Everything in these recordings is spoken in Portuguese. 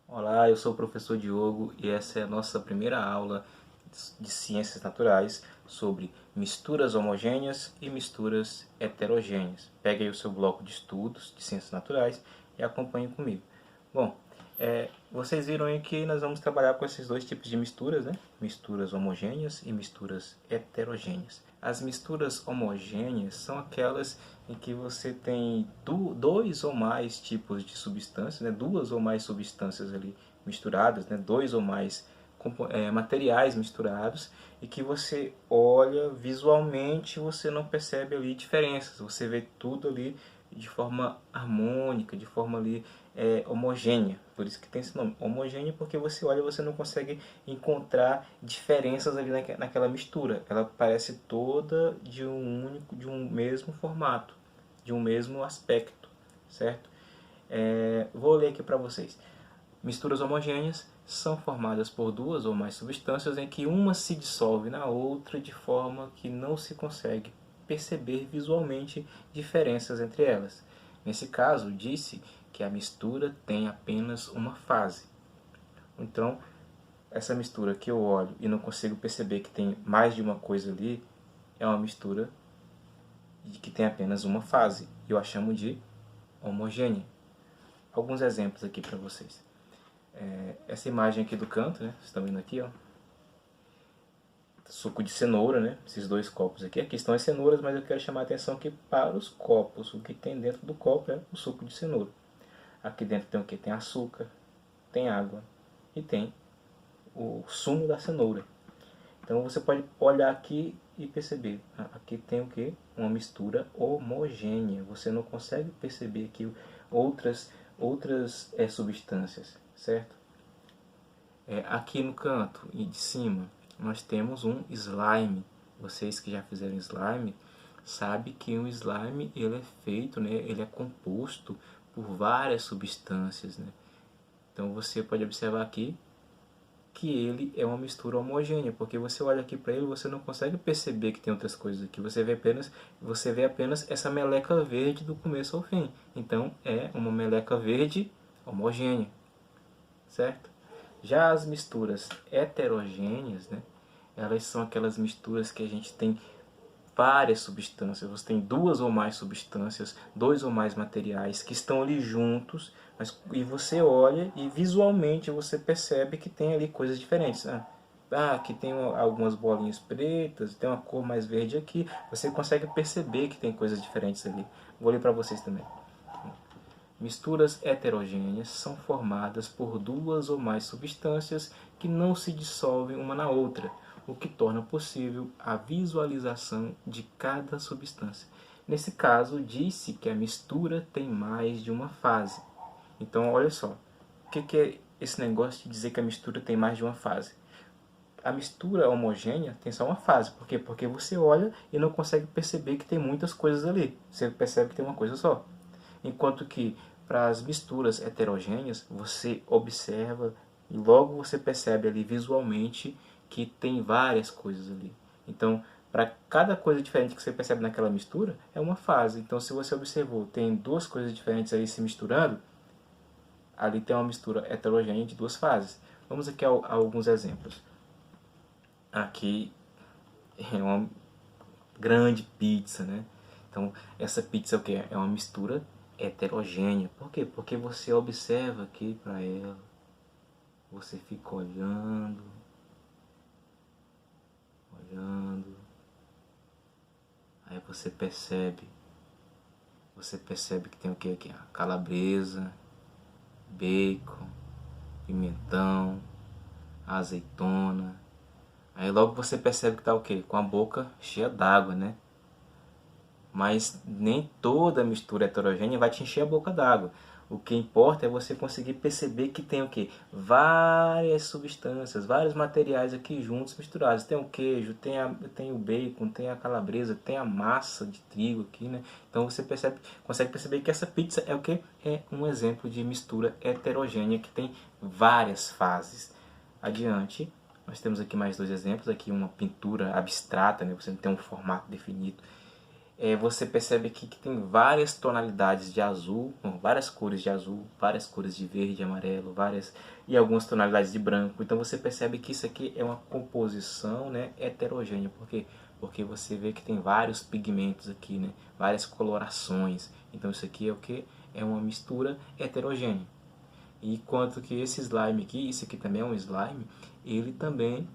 Olá, eu sou o professor Diogo e essa é a nossa primeira aula de Ciências Naturais sobre misturas homogêneas e misturas heterogêneas. Pegue aí o seu bloco de estudos de Ciências Naturais e acompanhe comigo. Bom, vocês viram aí que nós vamos trabalhar com esses dois tipos de misturas, né? Misturas homogêneas e misturas heterogêneas. As misturas homogêneas são aquelas em que você tem dois ou mais tipos de substâncias, né? Duas ou mais substâncias ali misturadas, né? Dois ou mais materiais misturados, e que você olha visualmente, você não percebe ali diferenças, você vê tudo ali de forma harmônica, de forma ali homogênea. Por isso que tem esse nome, homogênea, porque você olha e você não consegue encontrar diferenças ali naquela mistura. Ela parece toda de um mesmo formato, de um mesmo aspecto, certo? Vou ler aqui para vocês. Misturas homogêneas são formadas por duas ou mais substâncias em que uma se dissolve na outra de forma que não se consegue perceber visualmente diferenças entre elas. Nesse caso, disse que a mistura tem apenas uma fase. Então, essa mistura que eu olho e não consigo perceber que tem mais de uma coisa ali, é uma mistura que tem apenas uma fase. Eu a chamo de homogênea. Alguns exemplos aqui para vocês. Essa imagem aqui do canto, né? Vocês estão vendo aqui, ó. Suco de cenoura, né? Esses dois copos aqui. Aqui estão as cenouras, mas eu quero chamar a atenção aqui para os copos. O que tem dentro do copo é o suco de cenoura. Aqui dentro tem o que? Tem açúcar, tem água e tem o sumo da cenoura. Então você pode olhar aqui e perceber. Aqui tem o que? Uma mistura homogênea. Você não consegue perceber aqui outras substâncias, certo? Aqui no canto e de cima nós temos um slime. Vocês que já fizeram slime sabem que um slime ele é feito, né? Ele é composto por várias substâncias, né? Então você pode observar aqui que ele é uma mistura homogênea, porque você olha aqui para ele e você não consegue perceber que tem outras coisas aqui. Você vê apenas essa meleca verde do começo ao fim. Então é uma meleca verde homogênea, certo? Já as misturas heterogêneas, né? Elas são aquelas misturas que a gente tem várias substâncias, você tem duas ou mais substâncias, dois ou mais materiais que estão ali juntos, e você olha e visualmente você percebe que tem ali coisas diferentes. Aqui tem algumas bolinhas pretas, tem uma cor mais verde aqui, você consegue perceber que tem coisas diferentes ali. Vou ler para vocês também. Misturas heterogêneas são formadas por duas ou mais substâncias que não se dissolvem uma na outra, o que torna possível a visualização de cada substância. Nesse caso, disse que a mistura tem mais de uma fase. Então, olha só, o que é esse negócio de dizer que a mistura tem mais de uma fase? A mistura homogênea tem só uma fase. Por quê? Porque você olha e não consegue perceber que tem muitas coisas ali. Você percebe que tem uma coisa só. Enquanto que para as misturas heterogêneas, você observa e logo você percebe ali visualmente que tem várias coisas ali. Então, para cada coisa diferente que você percebe naquela mistura, é uma fase. Então, se você observou, tem duas coisas diferentes ali se misturando, ali tem uma mistura heterogênea de duas fases. Vamos aqui a alguns exemplos. Aqui é uma grande pizza, né? Então, essa pizza é o que? É uma mistura heterogênea. Por quê? Porque você observa aqui para ela, você fica olhando, olhando, aí você percebe que tem o que aqui? Calabresa, bacon, pimentão, azeitona. Aí logo você percebe que tá o que? Com a boca cheia d'água, né? Mas nem toda mistura heterogênea vai te encher a boca d'água. O que importa é você conseguir perceber que tem o que? Várias substâncias, vários materiais aqui juntos misturados. Tem o queijo, tem o bacon, tem a calabresa, tem a massa de trigo aqui, né? Então você consegue perceber que essa pizza é o que? É um exemplo de mistura heterogênea que tem várias fases. Adiante, nós temos aqui mais dois exemplos. Aqui uma pintura abstrata, né? Você não tem um formato definido. você percebe aqui que tem várias tonalidades de azul, várias cores de azul, várias cores de verde, amarelo, e algumas tonalidades de branco. Então você percebe que isso aqui é uma composição, né, heterogênea, porque você vê que tem vários pigmentos aqui, né, várias colorações. Então isso aqui é o que? É uma mistura heterogênea. E quanto que esse slime aqui, isso aqui também é um slime, ele também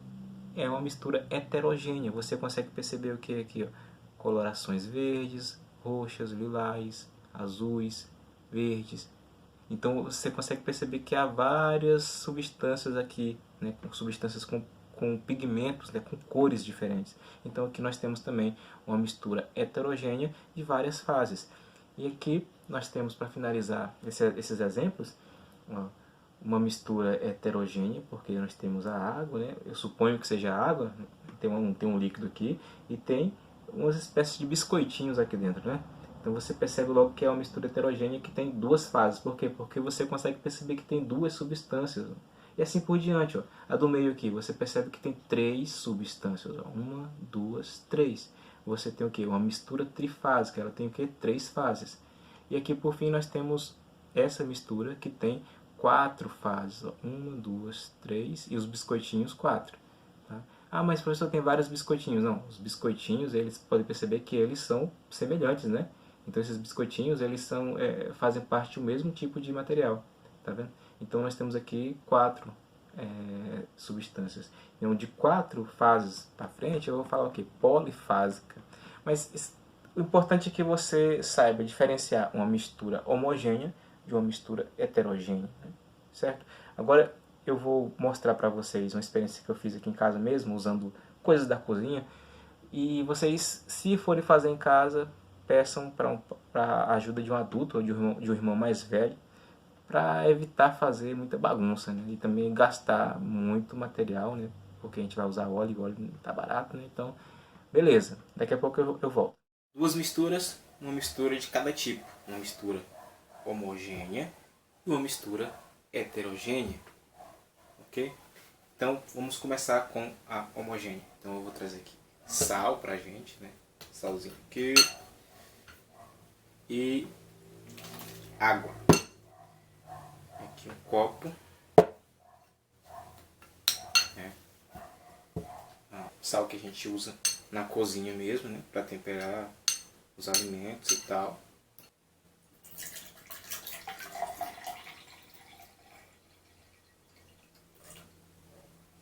é uma mistura heterogênea. Você consegue perceber o que aqui, ó? Colorações verdes, roxas, lilás, azuis, verdes. Então você consegue perceber que há várias substâncias aqui, né? Substâncias com pigmentos, né? Com cores diferentes. Então aqui nós temos também uma mistura heterogênea de várias fases. E aqui nós temos, para finalizar esses exemplos, ó, uma mistura heterogênea, porque nós temos a água, né? Eu suponho que seja água, tem um líquido aqui, e tem umas espécies de biscoitinhos aqui dentro, né? Então você percebe logo que é uma mistura heterogênea que tem duas fases. Por quê? Porque você consegue perceber que tem duas substâncias. E assim por diante. Ó. A do meio aqui, você percebe que tem três substâncias. Ó. Uma, duas, três. Você tem o quê? Uma mistura trifásica. Ela tem o quê? Três fases. E aqui por fim nós temos essa mistura que tem quatro fases. Ó. Uma, duas, três e os biscoitinhos quatro. Tá? Ah, mas professor, tem vários biscoitinhos. Não, os biscoitinhos, eles podem perceber que eles são semelhantes, né? Então esses biscoitinhos, eles fazem parte do mesmo tipo de material, tá vendo? Então nós temos aqui quatro substâncias. Então de quatro fases para frente, eu vou falar o que? Polifásica. Mas o importante é que você saiba diferenciar uma mistura homogênea de uma mistura heterogênea, né? Certo? Agora eu vou mostrar para vocês uma experiência que eu fiz aqui em casa mesmo, usando coisas da cozinha. E vocês, se forem fazer em casa, peçam para a ajuda de um adulto ou de um irmão mais velho, para evitar fazer muita bagunça, né? E também gastar muito material, né? Porque a gente vai usar óleo e o óleo não está barato, né? Então, beleza. Daqui a pouco eu volto. Duas misturas, uma mistura de cada tipo. Uma mistura homogênea e uma mistura heterogênea. Ok? Então, vamos começar com a homogênea. Então, eu vou trazer aqui sal pra gente, né? Salzinho aqui. E água. Aqui um copo. Né? Sal que a gente usa na cozinha mesmo, né? Pra temperar os alimentos e tal.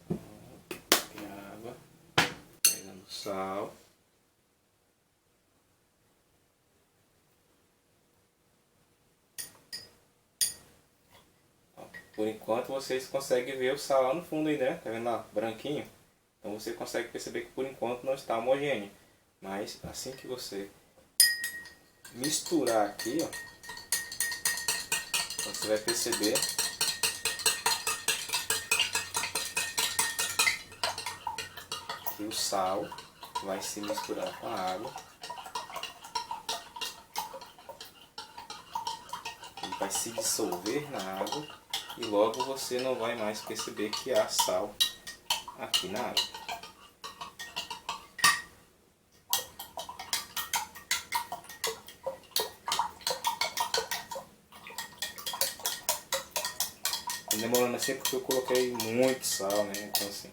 Aqui a água. Pegando sal. Por enquanto vocês conseguem ver o sal lá no fundo aí, né? Tá vendo lá? Branquinho. Então você consegue perceber que por enquanto não está homogêneo. Mas assim que você misturar aqui, ó, você vai perceber que o sal vai se misturar com a água. Ele vai se dissolver na água e logo você não vai mais perceber que há sal aqui na água. Demorando assim porque eu coloquei muito sal, né? Então assim,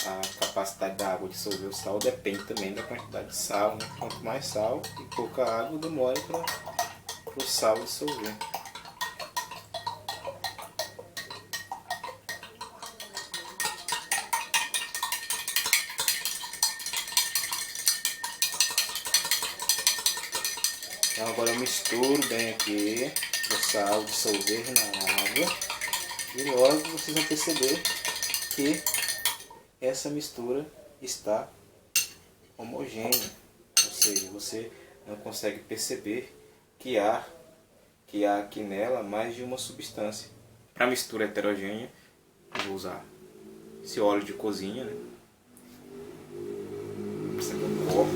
a capacidade da água de dissolver o sal depende também da quantidade de sal, né? Quanto mais sal e pouca água, demora para o sal dissolver. Então agora eu misturo bem aqui o sal dissolver na água e logo vocês vão perceber que essa mistura está homogênea, ou seja, você não consegue perceber que há aqui nela mais de uma substância. Para mistura heterogênea, eu vou usar esse óleo de cozinha, né? Precisa de um copo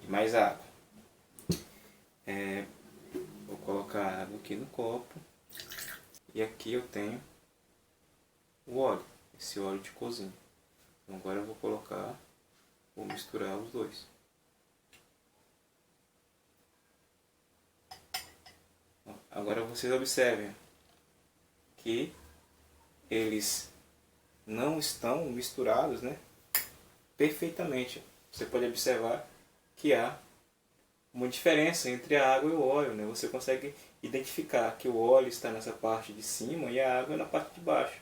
e mais água. Vou colocar a água aqui no copo e aqui eu tenho o óleo, esse óleo de cozinha. Então agora eu vou misturar os dois. Agora vocês observem que eles não estão misturados, né, perfeitamente. Você pode observar que há uma diferença entre a água e o óleo, né? Você consegue identificar que o óleo está nessa parte de cima e a água na parte de baixo.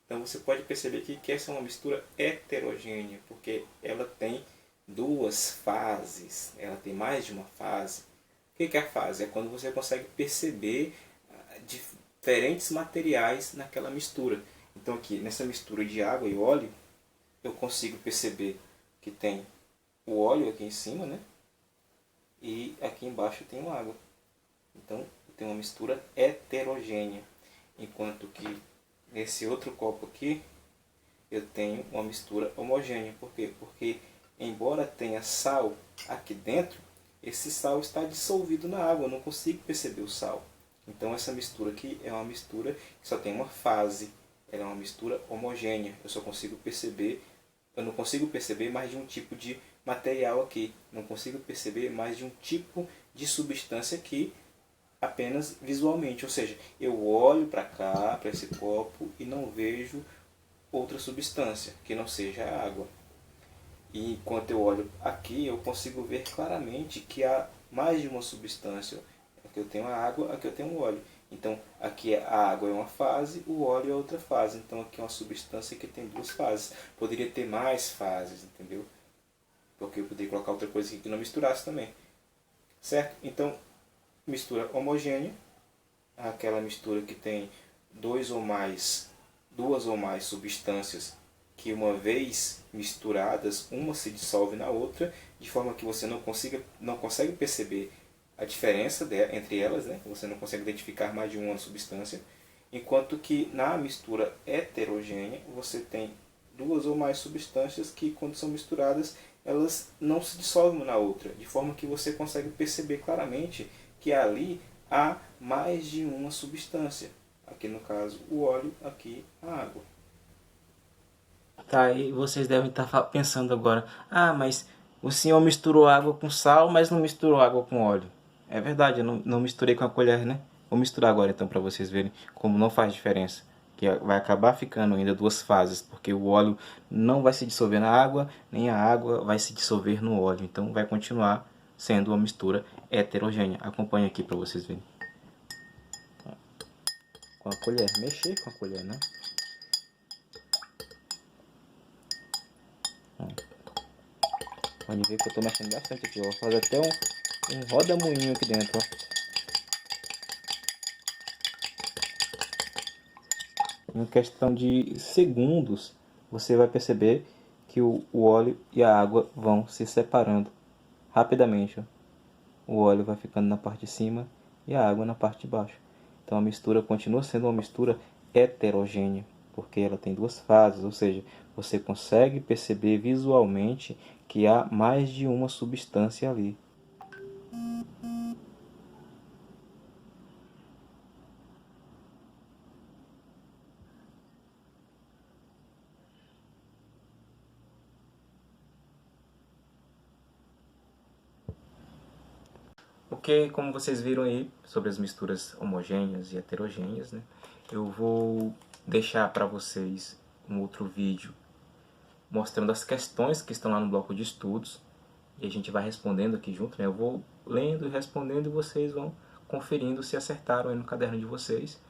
Então você pode perceber que essa é uma mistura heterogênea, porque ela tem duas fases, ela tem mais de uma fase. O que é a fase? É quando você consegue perceber diferentes materiais naquela mistura. Então aqui, nessa mistura de água e óleo, eu consigo perceber que tem o óleo aqui em cima, né? E aqui embaixo tem o água. Então tem uma mistura heterogênea. Enquanto que nesse outro copo aqui eu tenho uma mistura homogênea. Por quê? Porque embora tenha sal aqui dentro, esse sal está dissolvido na água. Eu não consigo perceber o sal. Então essa mistura aqui é uma mistura que só tem uma fase. Ela é uma mistura homogênea. Eu só consigo perceber, eu não consigo perceber mais de um tipo de material aqui. Não consigo perceber mais de um tipo de substância aqui apenas visualmente. Ou seja, eu olho para cá, para esse copo e não vejo outra substância que não seja a água. E enquanto eu olho aqui, eu consigo ver claramente que há mais de uma substância. Aqui eu tenho a água, aqui eu tenho o óleo. Então, aqui a água é uma fase, o óleo é outra fase. Então, aqui é uma substância que tem duas fases. Poderia ter mais fases, entendeu? Porque eu poderia colocar outra coisa aqui que não misturasse também. Certo? Então, mistura homogênea. Aquela mistura que tem duas ou mais substâncias que, uma vez misturadas, uma se dissolve na outra, de forma que você não consegue perceber a diferença entre elas, né? Você não consegue identificar mais de uma substância, enquanto que na mistura heterogênea você tem duas ou mais substâncias que, quando são misturadas, elas não se dissolvem na outra, de forma que você consegue perceber claramente que ali há mais de uma substância. Aqui no caso o óleo, aqui a água. Tá, e vocês devem estar pensando agora, ah, mas o senhor misturou água com sal, mas não misturou água com óleo. É verdade, eu não misturei com a colher, né? Vou misturar agora então para vocês verem como não faz diferença. Que vai acabar ficando ainda duas fases, porque o óleo não vai se dissolver na água, nem a água vai se dissolver no óleo. Então vai continuar sendo uma mistura heterogênea. Acompanhe aqui para vocês verem. Com a colher, mexer com a colher, né? Pode ver que eu estou mexendo bastante aqui, ó. Faz até um roda-moinho aqui dentro, ó. Em questão de segundos, você vai perceber que o óleo e a água vão se separando rapidamente, ó. O óleo vai ficando na parte de cima e a água na parte de baixo. Então a mistura continua sendo uma mistura heterogênea, porque ela tem duas fases, ou seja, você consegue perceber visualmente que há mais de uma substância ali. Porque, como vocês viram aí, sobre as misturas homogêneas e heterogêneas, né, eu vou deixar para vocês um outro vídeo mostrando as questões que estão lá no bloco de estudos, e a gente vai respondendo aqui junto, né? Eu vou lendo e respondendo e vocês vão conferindo se acertaram aí no caderno de vocês.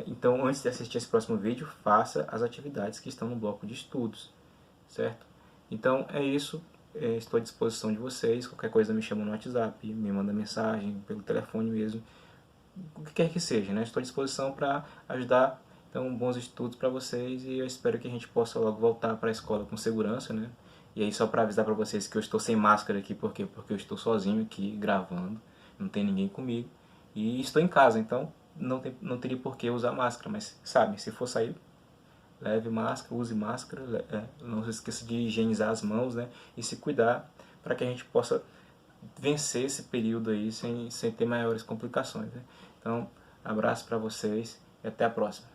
Então, antes de assistir esse próximo vídeo, faça as atividades que estão no bloco de estudos, certo? Então, é isso. Estou à disposição de vocês. Qualquer coisa me chama no WhatsApp, me manda mensagem, pelo telefone mesmo. O que quer que seja, né? Estou à disposição para ajudar. Então, bons estudos para vocês e eu espero que a gente possa logo voltar para a escola com segurança, né? E aí, só para avisar para vocês que eu estou sem máscara aqui, por quê? Porque eu estou sozinho aqui gravando, não tem ninguém comigo. E estou em casa, então não teria por que usar máscara, mas sabe, se for sair, leve máscara, use máscara, não se esqueça de higienizar as mãos, né? E se cuidar para que a gente possa vencer esse período aí sem ter maiores complicações, né? Então, abraço para vocês e até a próxima.